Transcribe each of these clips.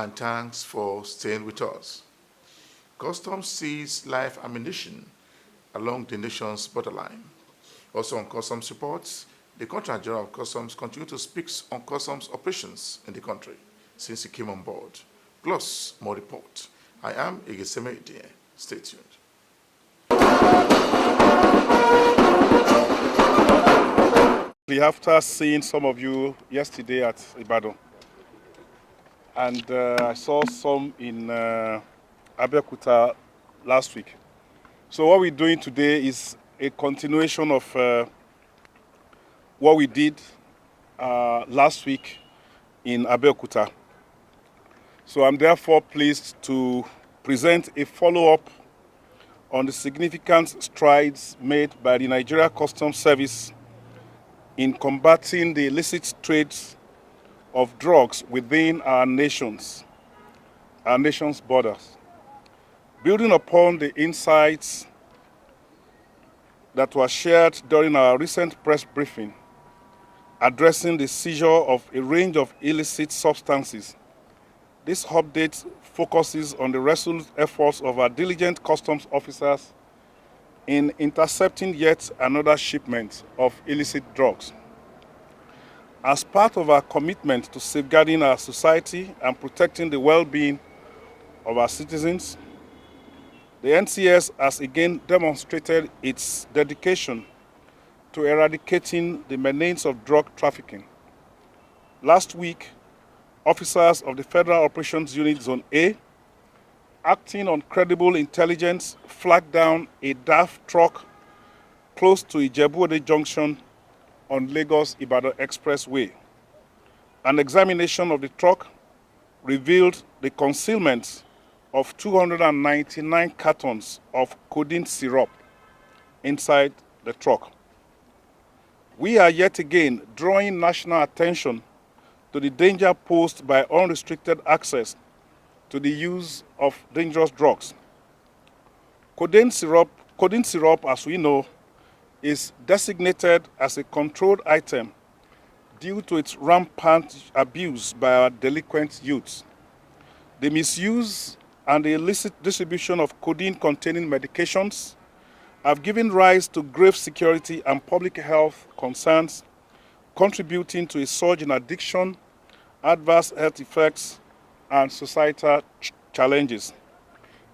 and thanks for staying with us. Customs seized live ammunition along the nation's borderline. Also on Customs reports, the Controller General of Customs continued to speak on customs operations in the country since he came on board. Plus, more report. I am Igeseme Idie. Stay tuned. After seeing some of you yesterday at Ibadan, and I saw some in Abeokuta last week. So what we're doing today is a continuation of what we did last week in Abeokuta. So I'm therefore pleased to present a follow-up on the significant strides made by the Nigeria Customs Service in combating the illicit trade of drugs within our nation's borders. Building upon the insights that were shared during our recent press briefing, addressing the seizure of a range of illicit substances, this update focuses on the resolute efforts of our diligent customs officers in intercepting yet another shipment of illicit drugs. As part of our commitment to safeguarding our society and protecting the well-being of our citizens, the NCS has again demonstrated its dedication to eradicating the menace of drug trafficking. Last week, officers of the Federal Operations Unit Zone A, acting on credible intelligence, flagged down a DAF truck close to Ijebu-Ode Junction on Lagos-Ibadan Expressway. An examination of the truck revealed the concealment of 299 cartons of codeine syrup inside the truck. We are yet again drawing national attention to the danger posed by unrestricted access to the use of dangerous drugs. Codeine syrup, as we know, is designated as a controlled item due to its rampant abuse by our delinquent youths. The misuse and the illicit distribution of codeine-containing medications have given rise to grave security and public health concerns, contributing to a surge in addiction, adverse health effects, and societal challenges.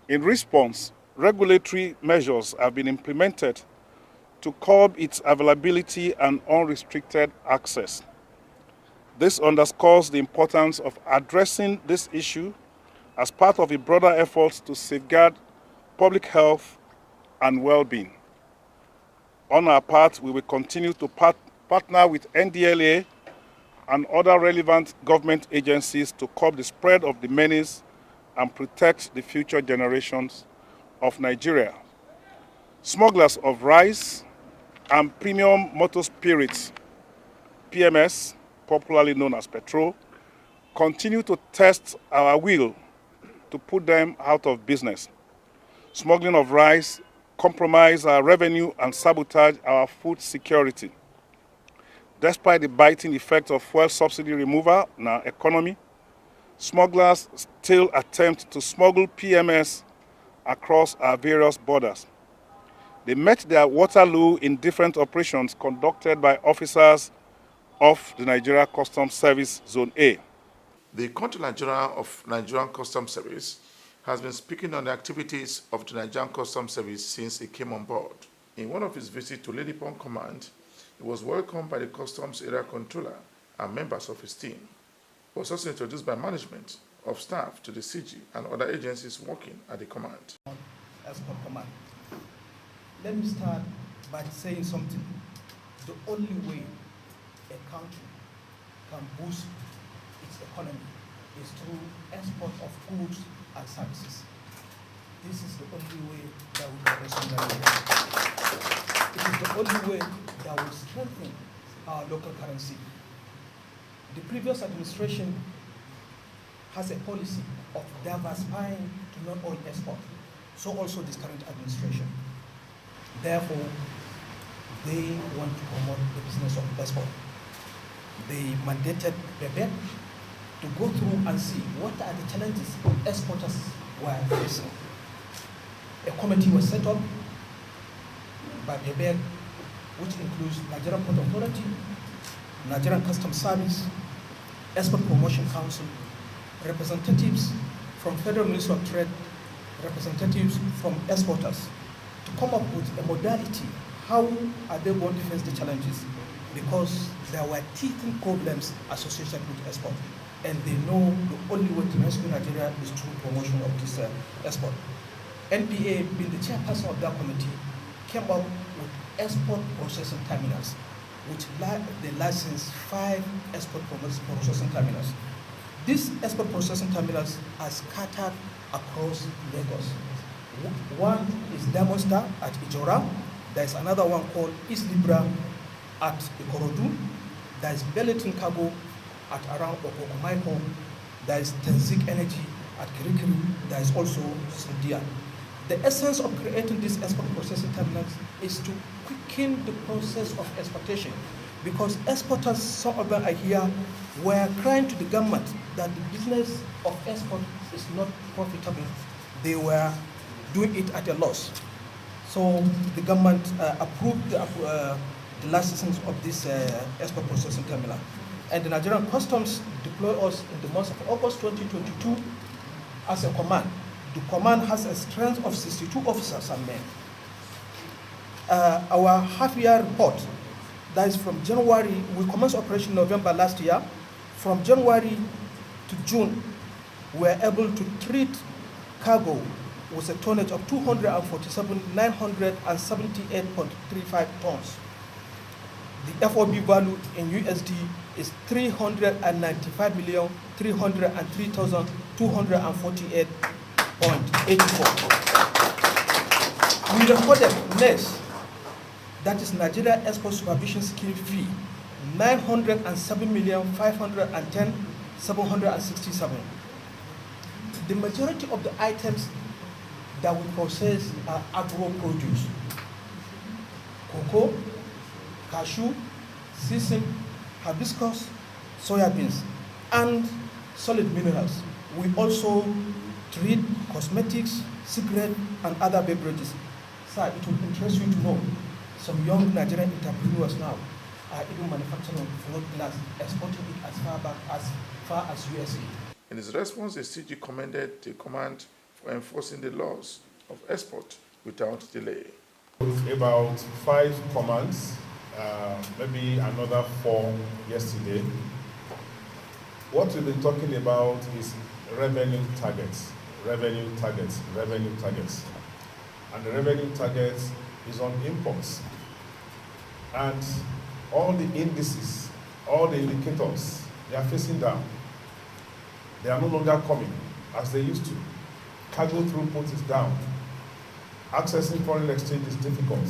In response, regulatory measures have been implemented to curb its availability and unrestricted access. This underscores the importance of addressing this issue as part of a broader effort to safeguard public health and well-being. On our part, we will continue to partner with NDLA and other relevant government agencies to curb the spread of the menace and protect the future generations of Nigeria. Smugglers of rice and premium motor spirits, PMS, popularly known as petrol, continue to test our will to put them out of business. Smuggling of rice compromise our revenue and sabotage our food security. Despite the biting effect of fuel subsidy removal in our economy, smugglers still attempt to smuggle PMS across our various borders. They met their Waterloo in different operations conducted by officers of the Nigeria Customs Service Zone A. The Controller General of Nigerian Customs Service has been speaking on the activities of the Nigerian Customs Service since he came on board. In one of his visits to Lady Pond Command, he was welcomed by the Customs Area Controller and members of his team. He was also introduced by management of staff to the CG and other agencies working at the command. Command. Let me start by saying something. The only way a country can boost its economy is through export of goods and services. This is the only way that we can rationalize. It is the only way that will strengthen our local currency. The previous administration has a policy of diversifying to non-oil export, so also this current administration. Therefore, they want to promote the business of export. They mandated BEBEC to go through and see what are the challenges exporters were facing. A committee was set up by PEBEC, which includes Nigerian Port Authority, Nigerian Customs Service, Export Promotion Council, representatives from Federal Ministry of Trade, representatives from exporters, to come up with a modality. How are they going to face the challenges? Because there were teething problems associated with export, and they know the only way to rescue Nigeria is through promotion of this export. NPA, being the chairperson of that committee, came up with export processing terminals, which they licensed 5 export processing terminals. These export processing terminals are scattered across Lagos. One is Diamond Star at Ijora. There is another one called East Libra at Ikorodu. There is Belleton Cargo at around Okokomaiko. There is Tenzik Energy at Kirikiri. There is also Sundia. The essence of creating these export processing terminals is to quicken the process of exportation, because exporters, some of them are here, were crying to the government that the business of export is not profitable. They were doing it at a loss. So the government approved the licensing of this export processing terminal. And the Nigerian Customs deployed us in the month of August 2022 as a command. The command has a strength of 62 officers and men. Our half-year report, that is from January, we commenced operation in November last year. From January to June, we were able to treat cargo with a tonnage of 247,978.35 tons. The FOB value in USD is 395,303,248.84. We recorded NES, that is Nigeria Export Supervision Scheme fee, 907,510,767. The majority of the items that we process are agro produce: cocoa, cashew, sesame, hibiscus, soya beans, and solid minerals. We also treat cosmetics, cigarette, and other beverages. Sir, it will interest you to know some young Nigerian entrepreneurs now are even manufacturing float glass, exporting it as far as USA. In his response, the CG commended the command for enforcing the laws of export without delay. About 5 commands, maybe another 4 yesterday. What we've been talking about is revenue targets. And the revenue targets is on imports. And all the indices, all the indicators, they are facing down. They are no longer coming as they used to. Cargo throughput is down. Accessing foreign exchange is difficult.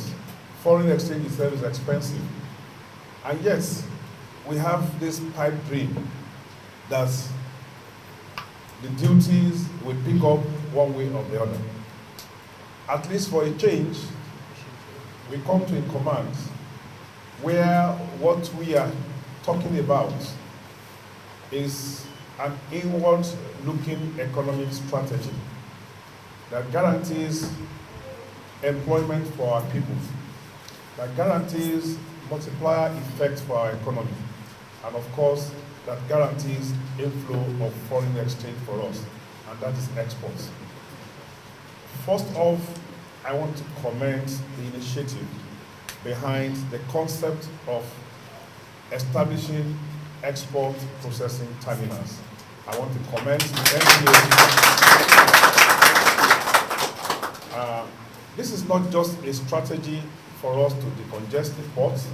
Foreign exchange itself is expensive. And yes, we have this pipe dream that the duties will pick up one way or the other. At least for a change, we come to a command where what we are talking about is an inward-looking economic strategy that guarantees employment for our people, that guarantees multiplier effect for our economy, and of course, that guarantees inflow of foreign exchange for us, and that is exports. First off, I want to commend the initiative behind the concept of establishing export processing terminals. I want to commend the NPA. This is not just a strategy for us to decongest the ports,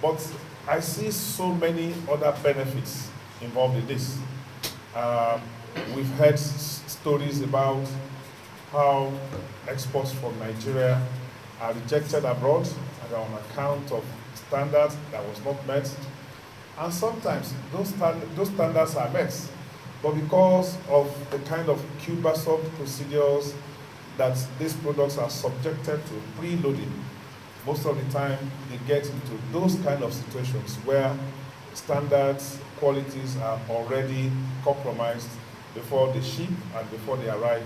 but I see so many other benefits involved in this. We've heard stories about how exports from Nigeria are rejected abroad on account of standards that was not met. And sometimes those standards are met, but because of the kind of cumbersome procedures that these products are subjected to preloading, most of the time they get into those kind of situations where standards, qualities are already compromised before they ship and before they arrive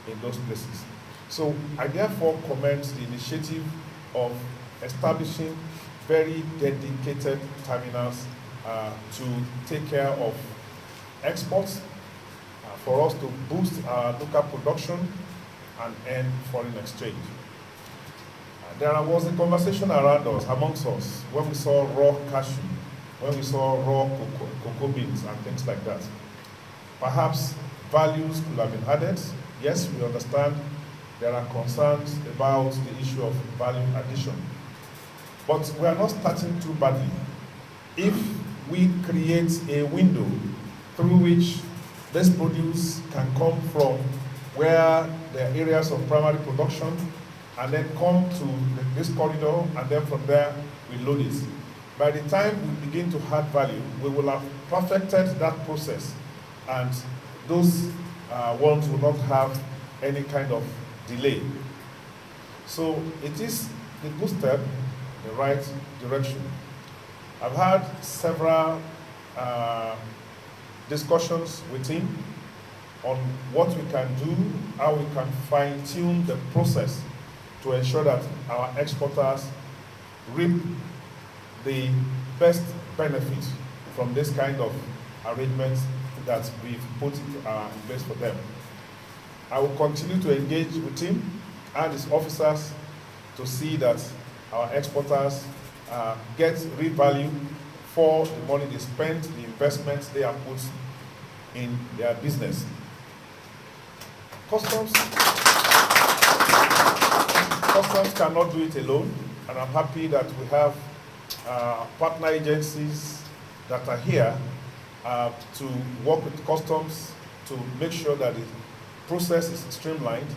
in those places. So I therefore commend the initiative of establishing very dedicated terminals to take care of exports, for us to boost our local production and earn foreign exchange. There was a conversation around us, amongst us, when we saw raw cashew, when we saw raw cocoa beans and things like that. Perhaps values could have been added. Yes, we understand there are concerns about the issue of value addition. But we are not starting too badly. If we create a window through which this produce can come from where there are areas of primary production and then come to this corridor, and then from there we load it. By the time we begin to add value, we will have perfected that process, and those ones will not have any kind of delay. So it is a good step in the right direction. I've had several discussions with him on what we can do, how we can fine-tune the process to ensure that our exporters reap the best benefit from this kind of arrangements that we've put in place for them. I will continue to engage with him and his officers to see that our exporters get real value for the money they spend, the investments they have put in their business. Customs cannot do it alone, and I'm happy that we have partner agencies that are here to work with customs to make sure that the process is streamlined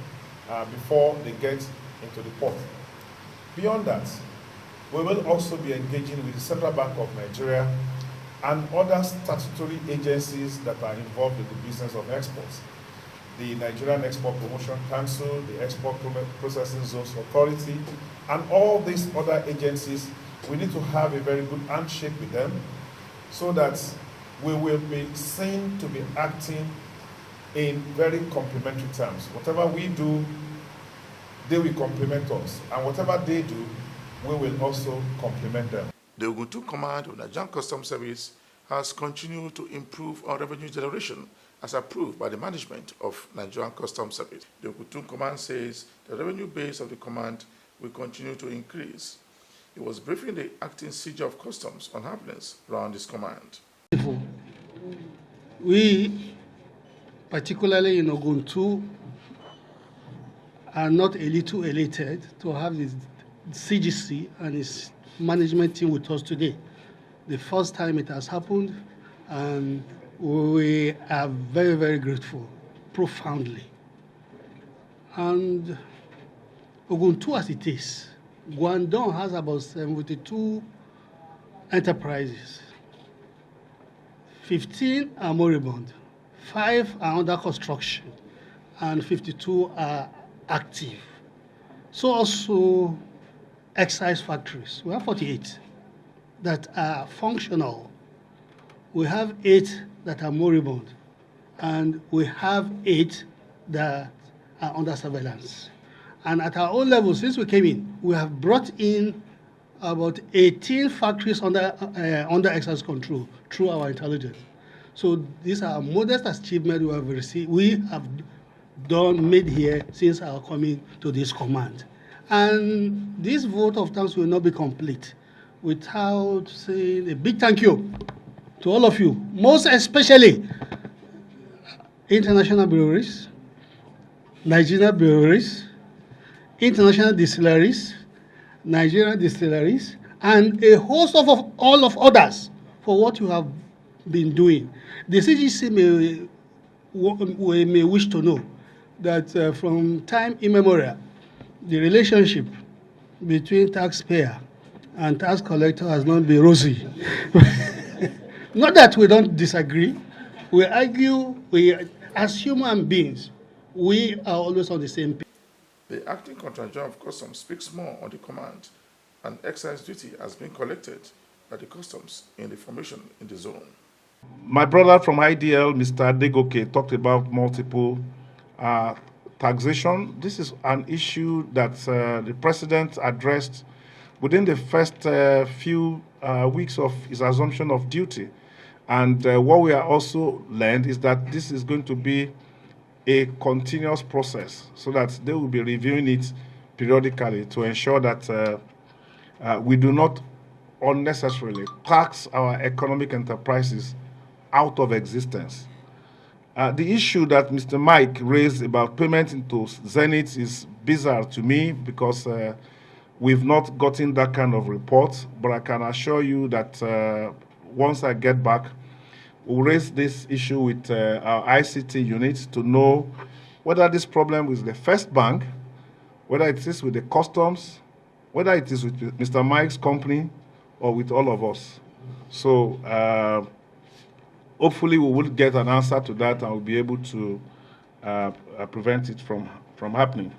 before they get into the port. Beyond that, we will also be engaging with the Central Bank of Nigeria and other statutory agencies that are involved in the business of exports. The Nigerian Export Promotion Council, the Export Processing Zones Authority, and all these other agencies. We need to have a very good handshake with them so that we will be seen to be acting in very complementary terms. Whatever we do, they will complement us, and whatever they do, we will also complement them. The Ogun 2 Command of Nigerian Customs Service has continued to improve on revenue generation as approved by the management of Nigerian Customs Service. The Ogun 2 Command says the revenue base of the command will continue to increase. He was briefing the acting CJ of Customs on happenings around his command. We, particularly in Ogun 2, are not a little elated to have the CGC and its management team with us today. The first time it has happened, and we are very, very grateful, profoundly. And Ogun 2 as it is, Guangdong has about 72 enterprises. 15 are moribund, 5 are under construction, and 52 are active. So also excise factories. We have 48 that are functional. We have 8 that are moribund, and we have 8 that are under surveillance. And at our own level, since we came in, we have brought in about 18 factories under excise control through our intelligence. So these are modest achievements we have made here since our coming to this command. And this vote of thanks will not be complete without saying a big thank you to all of you, most especially international breweries, Nigerian breweries, international distilleries, Nigerian distilleries, and a host of all of others for what you have been doing. The CGC may wish to know that from time immemorial, the relationship between taxpayer and tax collector has not been rosy. Not that we don't disagree. We argue, as human beings, we are always on the same page. The acting Controller General of Customs speaks more on the command, and excise duty has been collected at the customs in the formation in the zone. My brother from IDL, Mr. Degoke, talked about multiple taxation. This is an issue that the president addressed within the first few weeks of his assumption of duty. And what we are also learned is that this is going to be a continuous process, so that they will be reviewing it periodically to ensure that we do not unnecessarily tax our economic enterprises out of existence. The issue that Mr. Mike raised about payment into Zenith is bizarre to me because we've not gotten that kind of report, but I can assure you that once I get back, we'll raise this issue with our ICT unit to know whether this problem is the First Bank, whether it is with the customs, whether it is with Mr. Mike's company, or with all of us. So hopefully we will get an answer to that and we'll be able to prevent it from happening.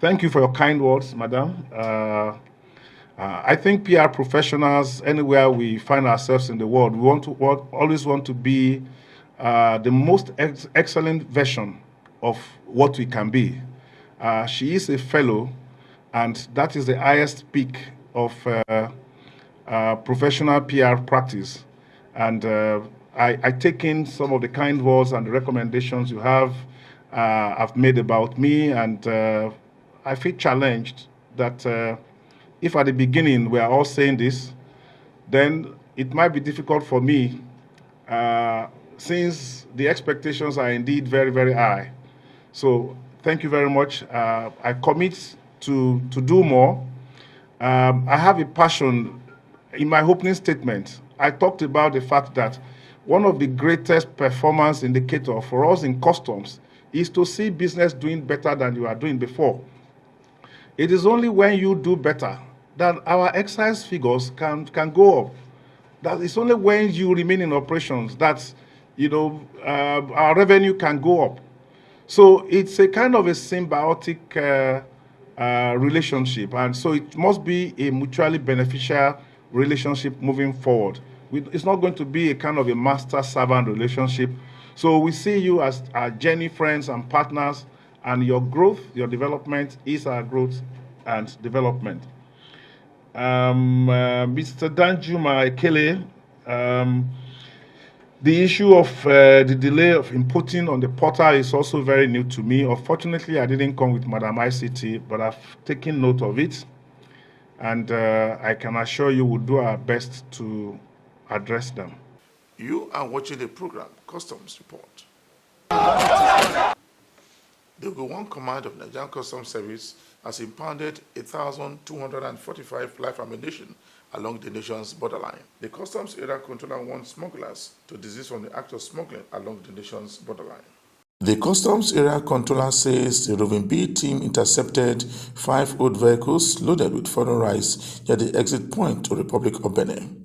Thank you for your kind words, madam. I think PR professionals, anywhere we find ourselves in the world, we always want to be the most excellent version of what we can be. She is a fellow, and that is the highest peak of professional PR practice. And I take in some of the kind words and the recommendations you have made about me, and I feel challenged that if at the beginning we are all saying this, then it might be difficult for me since the expectations are indeed very, very high. So thank you very much. I commit to do more. I have a passion. In my opening statement, I talked about the fact that one of the greatest performance indicator for us in customs is to see business doing better than you are doing before. It is only when you do better that our excise figures can go up. That is only when you remain in operations that our revenue can go up. So it's a kind of a symbiotic relationship, and so it must be a mutually beneficial relationship moving forward. It's not going to be a kind of a master-servant relationship. So we see you as our journey friends and partners, and your growth, your development is our growth and development. Mr. Danjuma Ekele, the issue of the delay of inputting on the portal is also very new to me. Unfortunately, I didn't come with Madam ICT, but I've taken note of it. And I can assure you we'll do our best to address them. You are watching the program, Customs Report. The Ogun Command of Nigerian Customs Service has impounded 1,245 live ammunition along the nation's borderline. The Customs Area Controller warned smugglers to desist from the act of smuggling along the nation's borderline. The Customs Area Controller says the Roving B team intercepted 5 old vehicles loaded with foreign rice at the exit point to Republic of Benin.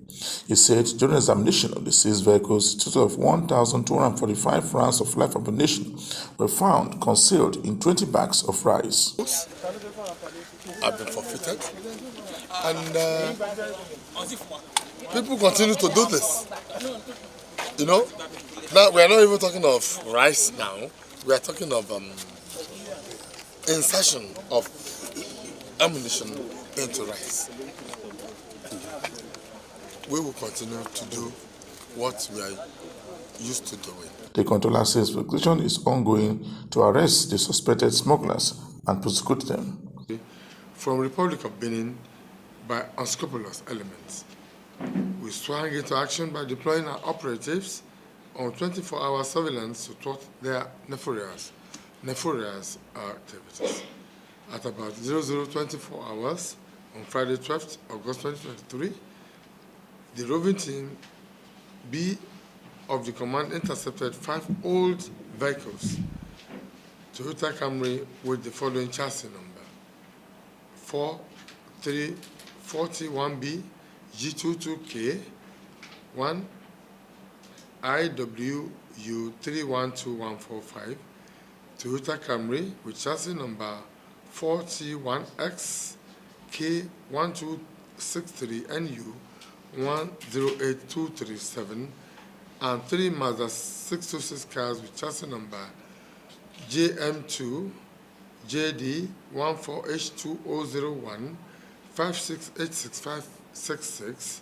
He said during examination of the seized vehicles, a total of 1,245 rounds of live ammunition were found concealed in 20 bags of rice. Have been forfeited, and people continue to do this. Now we are not even talking of rice now. We are talking of insertion of ammunition into rice. We will continue to do what we are used to doing. The controller says investigation is ongoing to arrest the suspected smugglers and prosecute them. From Republic of Benin by unscrupulous elements. We swung into action by deploying our operatives on 24-hour surveillance to thwart their nefarious activities. At about 0024 hours on Friday, 12th August 2023, the roving team B of the command intercepted 5 old vehicles, Toyota Camry with the following chassis number: 4341B G22K 1 IWU312145, Toyota Camry with chassis number 41X K1263NU 108237 and 3 Mazda 626 cars with chassis number JM2 JD 14H2001 56866566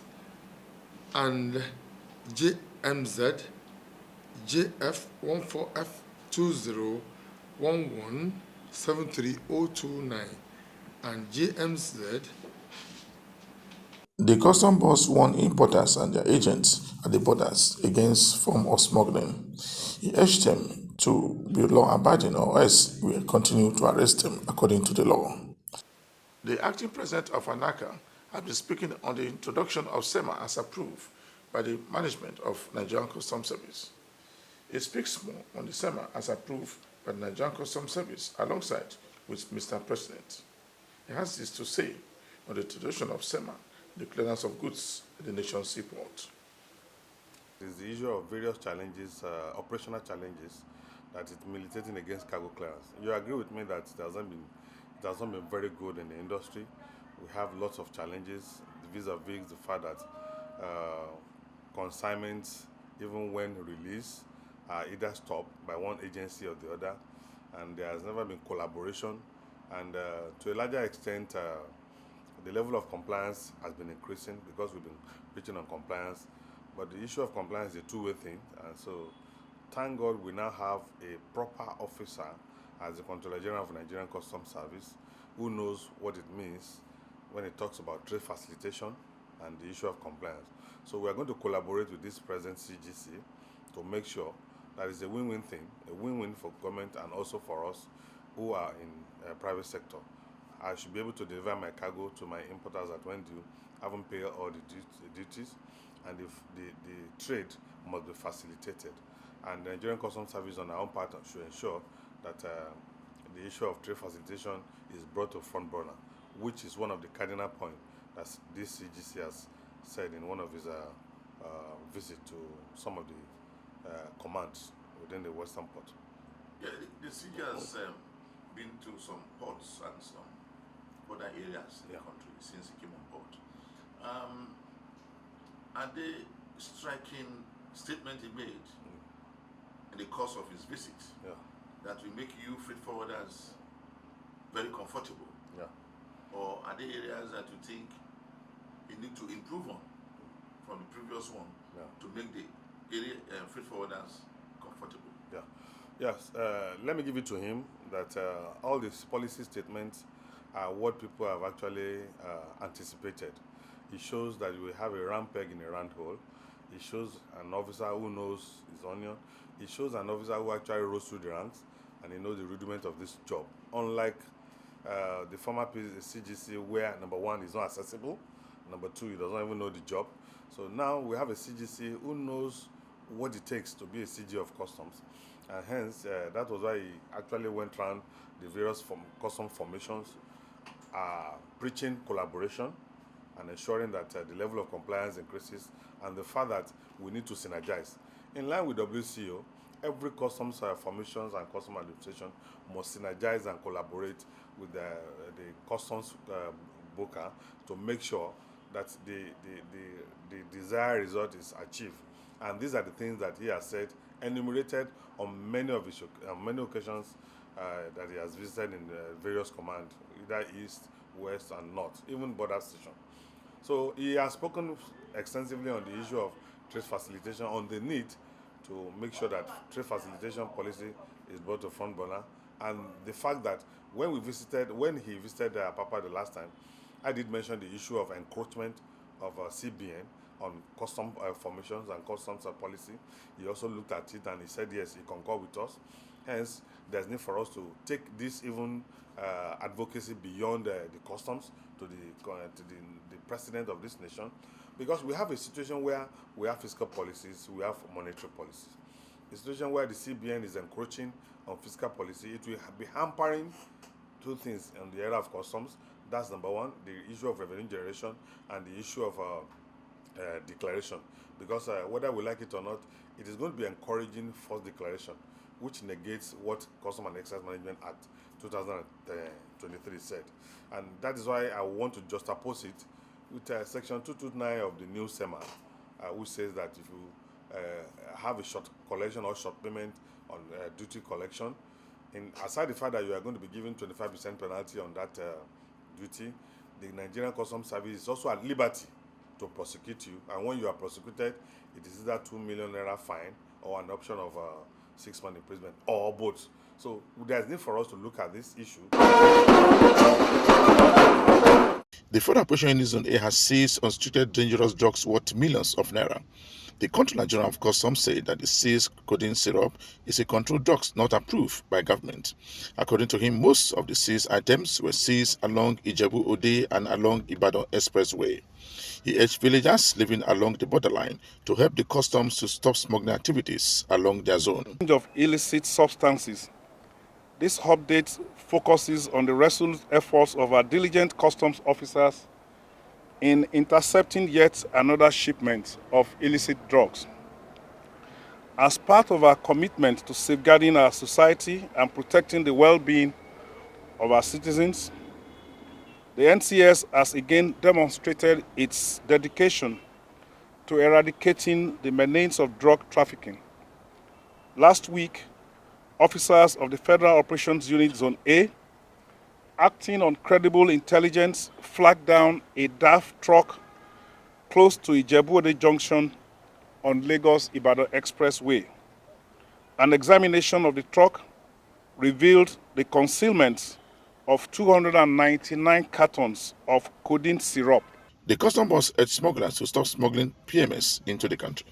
and JMZ JF 14F2011 and JMZ. The custom boss warned importers and their agents at the borders against form of smuggling. He urged them to be law-abiding or else we will continue to arrest them according to the law. The acting president of ANACA has been speaking on the introduction of SEMA as approved by the management of Nigerian Customs Service. He speaks more on the SEMA as approved by the Nigerian Customs Service alongside with Mr. President. He has this to say on the introduction of SEMA, the clearance of goods at the nation's seaport. It is the issue of various challenges, operational challenges, that is militating against cargo clearance. You agree with me that it has not been very good in the industry. We have lots of challenges vis-a-vis the fact that consignments, even when released, are either stopped by one agency or the other, and there has never been collaboration. And to a larger extent, the level of compliance has been increasing because we've been preaching on compliance. But the issue of compliance is a two-way thing, and so thank God we now have a proper officer as the Controller General of Nigerian Customs Service who knows what it means when it talks about trade facilitation and the issue of compliance. So we are going to collaborate with this present CGC to make sure that it's a win-win thing, a win-win for government and also for us who are in private sector. I should be able to deliver my cargo to my importers at when due, haven't paid all the duties, and if the trade must be facilitated. And the Nigerian Customs Service on our own part should ensure that the issue of trade facilitation is brought to front burner, which is one of the cardinal points that this CGC has said in one of his visits to some of the commands within the Western Port. Yeah, the CG has been to some ports and some other areas in the country since he came on board. Are they striking statement he made in the course of his visit that will make you freight forwarders very comfortable? Yeah. Or are there areas that you think you need to improve on from the previous one to make the area freight forwarders comfortable? Yeah. Yes. Let me give it to him that all these policy statements are what people have actually anticipated. It shows that we have a round peg in a round hole. It shows an officer who knows his onion. It shows an officer who actually rose through the ranks and he knows the rudiment of this job. Unlike the former CGC where number one is not accessible, number two, he does not even know the job. So now we have a CGC who knows what it takes to be a CG of customs. And hence, that was why he actually went around the various custom formations, preaching collaboration and ensuring that the level of compliance increases, and the fact that we need to synergize. In line with WCO, every customs formations and custom administration must synergize and collaborate with the customs broker to make sure that the desired result is achieved. And these are the things that he has said, enumerated on many of his many occasions that he has visited in various commands, either east, west, and north, even border station. So he has spoken extensively on the issue of trade facilitation, on the need to make sure that trade facilitation policy is brought to front burner, and the fact that when he visited Apapa the last time, I did mention the issue of encroachment of CBN on custom formations and customs policy. He also looked at it and he said yes, he concurred with us. Hence, there's need for us to take this even advocacy beyond the customs to the president of this nation, because we have a situation where we have fiscal policies, we have monetary policies. A situation where the CBN is encroaching on fiscal policy, it will be hampering two things in the area of customs. That's number one, the issue of revenue generation and the issue of declaration. Because whether we like it or not, it is going to be encouraging false declaration, which negates what Custom and Excise Management Act 2023 said. And that is why I want to juxtapose it with Section 229 of the new SEMA, which says that if you have a short collection or short payment on duty collection, aside the fact that you are going to be given 25% penalty on that duty, the Nigerian Customs Service is also at liberty to prosecute you. And when you are prosecuted, it is either 2 million naira fine or an option of 6 months imprisonment, or both. So there's need for us to look at this issue. The Federal Operation in Zone A has seized untreated dangerous drugs worth millions of naira. The Controller General of Customs said that the seized codeine syrup is a controlled drug not approved by government. According to him, most of the seized items were seized along Ijebu Ode and along Ibadan Expressway. He urged villagers living along the borderline to help the customs to stop smuggling activities along their zone. Of illicit substances. This update focuses on the resolute efforts of our diligent customs officers in intercepting yet another shipment of illicit drugs. As part of our commitment to safeguarding our society and protecting the well-being of our citizens, the NCS has again demonstrated its dedication to eradicating the menace of drug trafficking. Last week, officers of the Federal Operations Unit Zone A, acting on credible intelligence, flagged down a DAF truck close to Ijebu-Ode Junction on Lagos-Ibadan Expressway. An examination of the truck revealed the concealment of 299 cartons of codeine syrup. The customs boss urged smugglers to stop smuggling PMS into the country.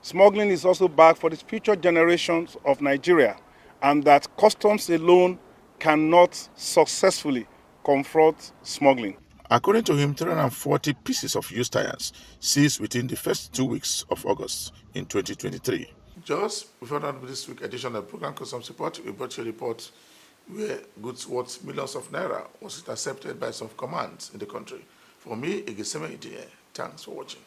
Smuggling is also bad for the future generations of Nigeria, and that customs alone cannot successfully confront smuggling. According to him, 340 pieces of used tires seized within the first 2 weeks of August in 2023. Just before that, this week's edition of the program Customs Report, we brought you a report where goods worth millions of naira was intercepted by some commands in the country. For me, Igeseme Idie, thanks for watching.